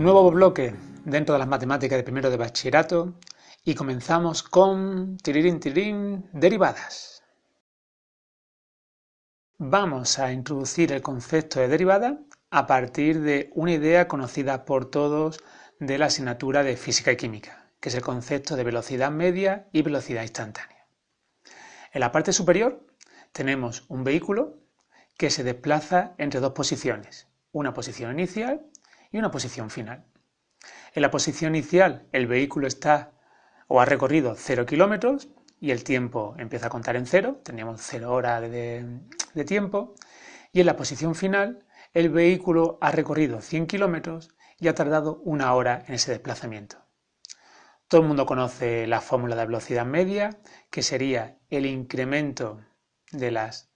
Nuevo bloque dentro de las matemáticas de primero de bachillerato y comenzamos con derivadas. Vamos a introducir el concepto de derivada a partir de una idea conocida por todos de la asignatura de física y química, que es el concepto de velocidad media y velocidad instantánea. En la parte superior tenemos un vehículo que se desplaza entre dos posiciones, una posición inicial y una posición final. En la posición inicial el vehículo está o ha recorrido 0 kilómetros y el tiempo empieza a contar en 0, teníamos 0 horas de tiempo, y en la posición final el vehículo ha recorrido 100 kilómetros y ha tardado 1 hora en ese desplazamiento. Todo el mundo conoce la fórmula de velocidad media, que sería el incremento de las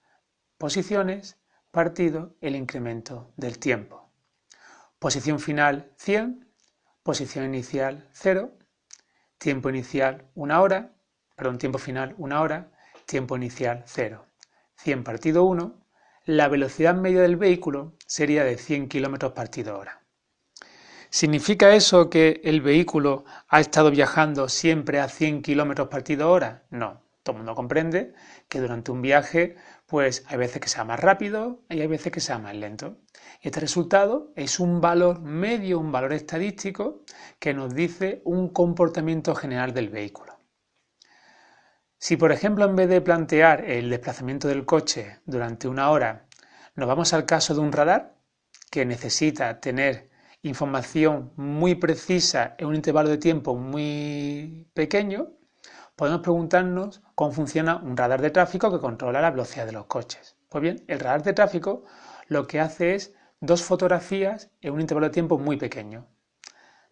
posiciones partido el incremento del tiempo. Posición final 100, posición inicial 0, tiempo inicial 1 hora, tiempo final 1 hora, tiempo inicial 0. 100 partido 1, la velocidad media del vehículo sería de 100 km partido hora. ¿Significa eso que el vehículo ha estado viajando siempre a 100 km partido hora? No, todo el mundo comprende que durante un viaje pues hay veces que sea más rápido y hay veces que sea más lento. Este resultado es un valor medio, un valor estadístico que nos dice un comportamiento general del vehículo. Si por ejemplo en vez de plantear el desplazamiento del coche durante 1 hora, nos vamos al caso de un radar que necesita tener información muy precisa en un intervalo de tiempo muy pequeño, podemos preguntarnos cómo funciona un radar de tráfico que controla la velocidad de los coches. Pues bien, el radar de tráfico lo que hace es 2 fotografías en un intervalo de tiempo muy pequeño,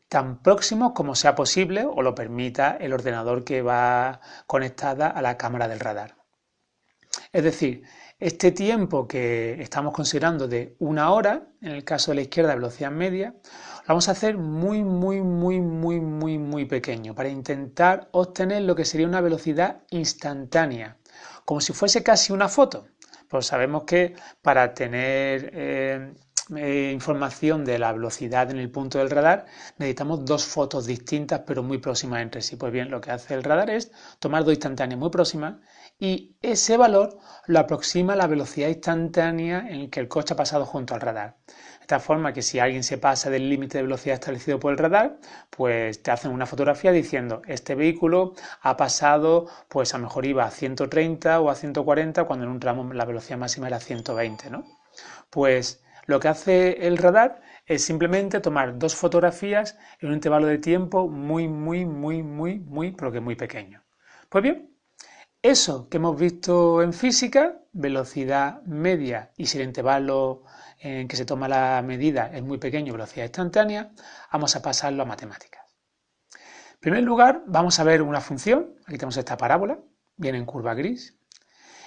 tan próximo como sea posible o lo permita el ordenador que va conectada a la cámara del radar. Es decir, este tiempo que estamos considerando de 1 hora, en el caso de la izquierda velocidad media, lo vamos a hacer muy pequeño para intentar obtener lo que sería una velocidad instantánea, como si fuese casi una foto. Pues sabemos que para tener información de la velocidad en el punto del radar necesitamos 2 fotos distintas pero muy próximas entre sí. Pues bien, lo que hace el radar es tomar 2 instantáneas muy próximas y ese valor lo aproxima a la velocidad instantánea en la que el coche ha pasado junto al radar. De tal forma que si alguien se pasa del límite de velocidad establecido por el radar, pues te hacen una fotografía diciendo este vehículo ha pasado, pues a lo mejor iba a 130 o a 140 cuando en un tramo la velocidad máxima era 120, ¿no? Pues lo que hace el radar es simplemente tomar 2 fotografías en un intervalo de tiempo muy pequeño. Pues bien, eso que hemos visto en física, velocidad media y si el intervalo en que se toma la medida es muy pequeño, velocidad instantánea, vamos a pasarlo a matemáticas. En primer lugar, vamos a ver una función, aquí tenemos esta parábola, viene en curva gris,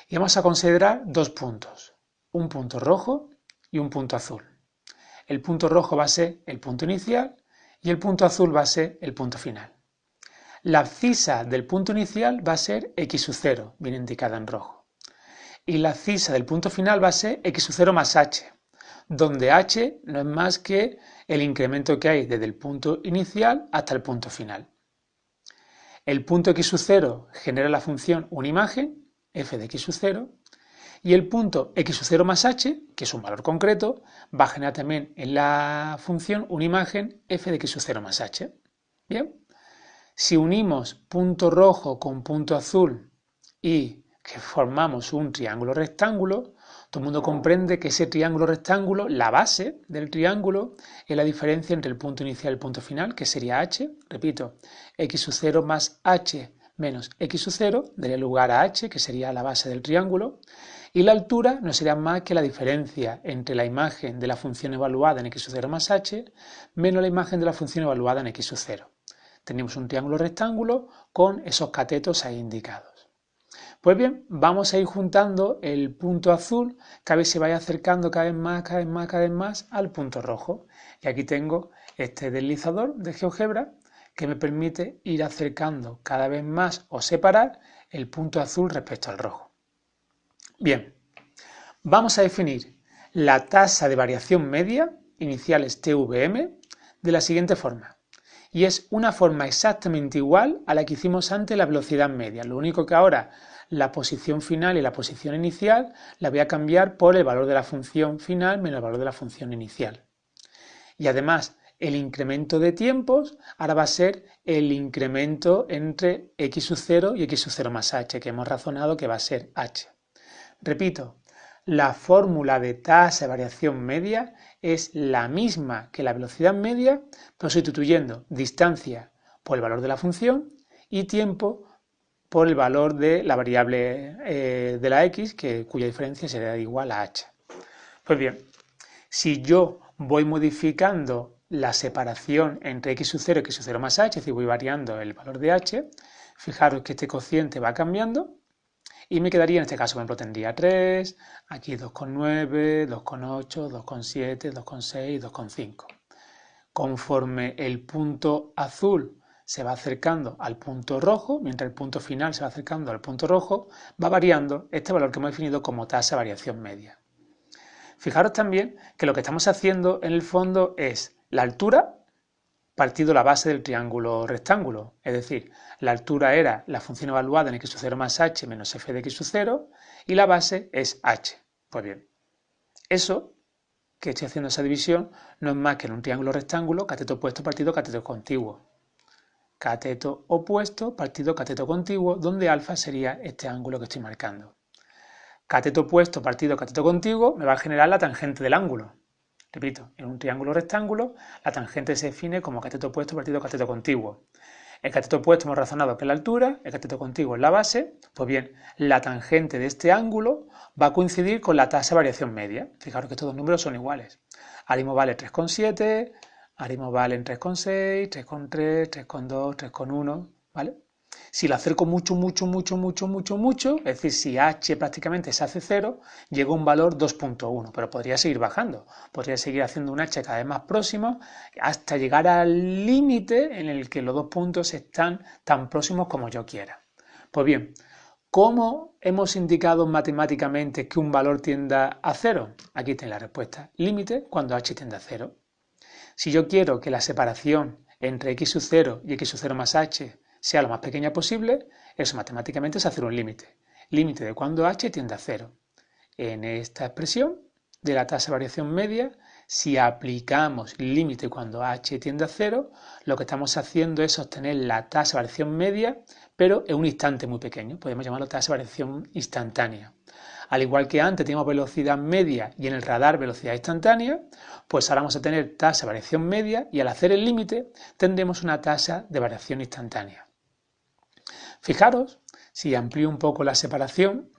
y vamos a considerar 2 puntos, un punto rojo y un punto azul. El punto rojo va a ser el punto inicial y el punto azul va a ser el punto final. La abscisa del punto inicial va a ser x sub 0, viene indicada en rojo. Y la abscisa del punto final va a ser x sub 0 más h, donde h no es más que el incremento que hay desde el punto inicial hasta el punto final. El punto x sub 0 genera la función una imagen, f de x sub 0, y el punto x sub 0 más h, que es un valor concreto, va a generar también en la función una imagen, f de x sub 0 más h. Bien. Si unimos punto rojo con punto azul y que formamos un triángulo rectángulo, todo el mundo comprende que ese triángulo rectángulo, la base del triángulo, es la diferencia entre el punto inicial y el punto final, que sería h, repito, x sub 0 más h menos x sub 0, daría lugar a h, que sería la base del triángulo, y la altura no sería más que la diferencia entre la imagen de la función evaluada en x sub 0 más h menos la imagen de la función evaluada en x sub 0. Tenemos un triángulo rectángulo con esos catetos ahí indicados. Pues bien, vamos a ir juntando el punto azul, cada vez se vaya acercando cada vez más al punto rojo. Y aquí tengo este deslizador de GeoGebra que me permite ir acercando cada vez más o separar el punto azul respecto al rojo. Bien, vamos a definir la tasa de variación media, iniciales TVM, de la siguiente forma. Y es una forma exactamente igual a la que hicimos antes la velocidad media. Lo único que ahora la posición final y la posición inicial la voy a cambiar por el valor de la función final menos el valor de la función inicial. Y además, el incremento de tiempos ahora va a ser el incremento entre x sub 0 y x sub 0 más h, que hemos razonado que va a ser h. Repito, la fórmula de tasa de variación media es la misma que la velocidad media, pero sustituyendo distancia por el valor de la función y tiempo por el valor de la variable de la x, cuya diferencia será igual a h. Pues bien, si yo voy modificando la separación entre x sub 0 y x sub 0 más h, es decir, voy variando el valor de h, fijaros que este cociente va cambiando y me quedaría, en este caso, por ejemplo, tendría 3, aquí 2,9, 2,8, 2,7, 2,6, 2,5. Conforme el punto azul se va acercando al punto rojo, mientras el punto final se va acercando al punto rojo, va variando este valor que hemos definido como tasa de variación media. Fijaros también que lo que estamos haciendo en el fondo es la altura partido la base del triángulo rectángulo, es decir, la altura era la función evaluada en x sub 0 más h menos f de x sub 0 y la base es h. Pues bien, eso que estoy haciendo esa división no es más que en un triángulo rectángulo cateto opuesto partido cateto contiguo. Cateto opuesto partido cateto contiguo, donde alfa sería este ángulo que estoy marcando. Cateto opuesto partido cateto contiguo me va a generar la tangente del ángulo. Repito, en un triángulo rectángulo, la tangente se define como cateto opuesto partido cateto contiguo. El cateto opuesto hemos razonado que es la altura, el cateto contiguo es la base. Pues bien, la tangente de este ángulo va a coincidir con la tasa de variación media. Fijaros que estos dos números son iguales. Arimo vale 3,7, Arimo vale 3,6, 3,3, 3,2, 3,1, ¿vale? Si lo acerco mucho, es decir, si h prácticamente se hace 0, llega a un valor 2,1, pero podría seguir bajando, podría seguir haciendo un h cada vez más próximo hasta llegar al límite en el que los dos puntos están tan próximos como yo quiera. Pues bien, ¿cómo hemos indicado matemáticamente que un valor tienda a 0? Aquí tiene la respuesta, límite cuando h tiende a 0. Si yo quiero que la separación entre x sub 0 y x sub 0 más h sea lo más pequeña posible, eso matemáticamente es hacer un límite. Límite de cuando h tiende a 0. En esta expresión de la tasa de variación media, si aplicamos límite cuando h tiende a 0, lo que estamos haciendo es obtener la tasa de variación media, pero en un instante muy pequeño. Podemos llamarlo tasa de variación instantánea. Al igual que antes teníamos velocidad media y en el radar velocidad instantánea, pues ahora vamos a tener tasa de variación media y al hacer el límite tendremos una tasa de variación instantánea. Fijaros, si amplío un poco la separación,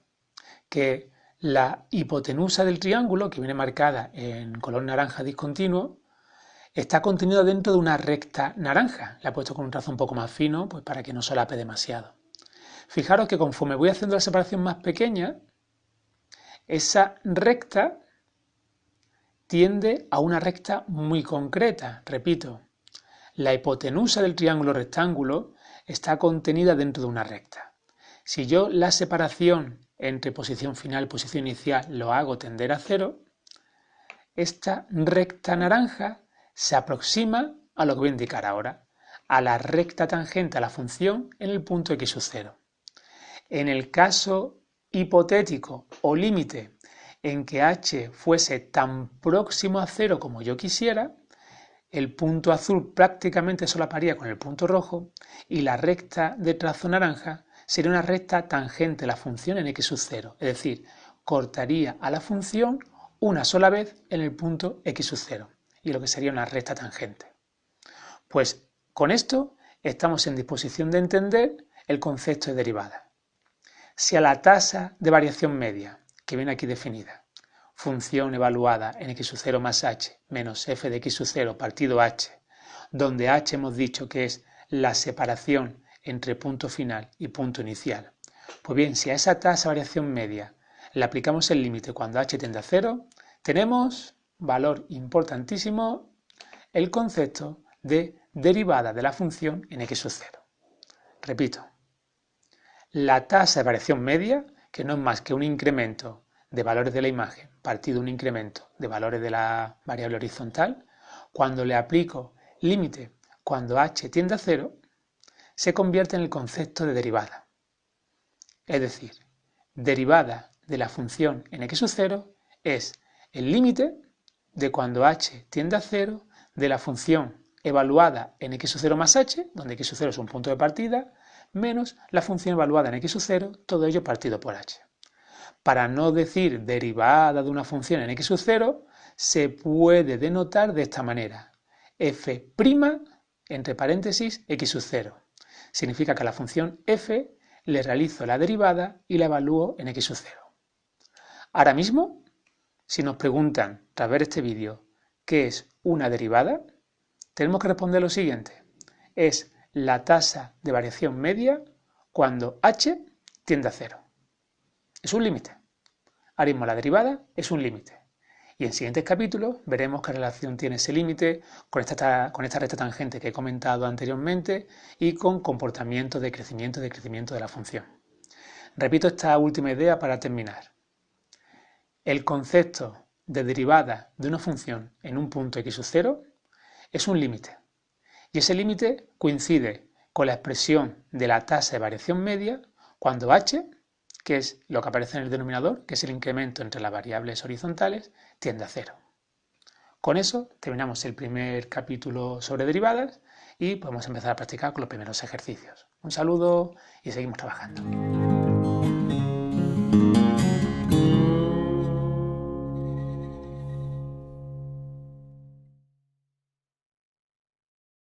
que la hipotenusa del triángulo, que viene marcada en color naranja discontinuo, está contenida dentro de una recta naranja. La he puesto con un trazo un poco más fino, pues para que no solape demasiado. Fijaros que conforme voy haciendo la separación más pequeña, esa recta tiende a una recta muy concreta. Repito, la hipotenusa del triángulo rectángulo está contenida dentro de una recta. Si yo la separación entre posición final y posición inicial lo hago tender a 0, esta recta naranja se aproxima a lo que voy a indicar ahora, a la recta tangente a la función en el punto x sub 0. En el caso hipotético o límite en que h fuese tan próximo a 0 como yo quisiera, el punto azul prácticamente solaparía con el punto rojo y la recta de trazo naranja sería una recta tangente a la función en x sub 0, es decir, cortaría a la función una sola vez en el punto x sub 0 y lo que sería una recta tangente. Pues con esto estamos en disposición de entender el concepto de derivada. Si a la tasa de variación media, que viene aquí definida, función evaluada en x sub 0 más h menos f de x sub 0 partido h, donde h hemos dicho que es la separación entre punto final y punto inicial. Pues bien, si a esa tasa de variación media le aplicamos el límite cuando h tiende a 0, tenemos, valor importantísimo, el concepto de derivada de la función en x sub 0. Repito, la tasa de variación media, que no es más que un incremento de valores de la imagen partido un incremento de valores de la variable horizontal, cuando le aplico límite cuando h tiende a 0 se convierte en el concepto de derivada. Es decir, derivada de la función en x sub 0 es el límite de cuando h tiende a 0 de la función evaluada en x sub 0 más h, donde x sub 0 es un punto de partida, menos la función evaluada en x sub 0, todo ello partido por h. Para no decir derivada de una función en x sub 0, se puede denotar de esta manera. F' entre paréntesis x sub 0. Significa que a la función f le realizo la derivada y la evalúo en x sub 0. Ahora mismo, si nos preguntan, tras ver este vídeo, ¿qué es una derivada? Tenemos que responder lo siguiente. Es la tasa de variación media cuando h tiende a 0. Es un límite. Ahora mismo la derivada es un límite. Y en siguientes capítulos veremos qué relación tiene ese límite con esta recta tangente que he comentado anteriormente y con comportamiento de crecimiento y decrecimiento de la función. Repito esta última idea para terminar. El concepto de derivada de una función en un punto x sub 0 es un límite. Y ese límite coincide con la expresión de la tasa de variación media cuando h, que es lo que aparece en el denominador, que es el incremento entre las variables horizontales, tiende a 0. Con eso terminamos el primer capítulo sobre derivadas y podemos empezar a practicar con los primeros ejercicios. Un saludo y seguimos trabajando.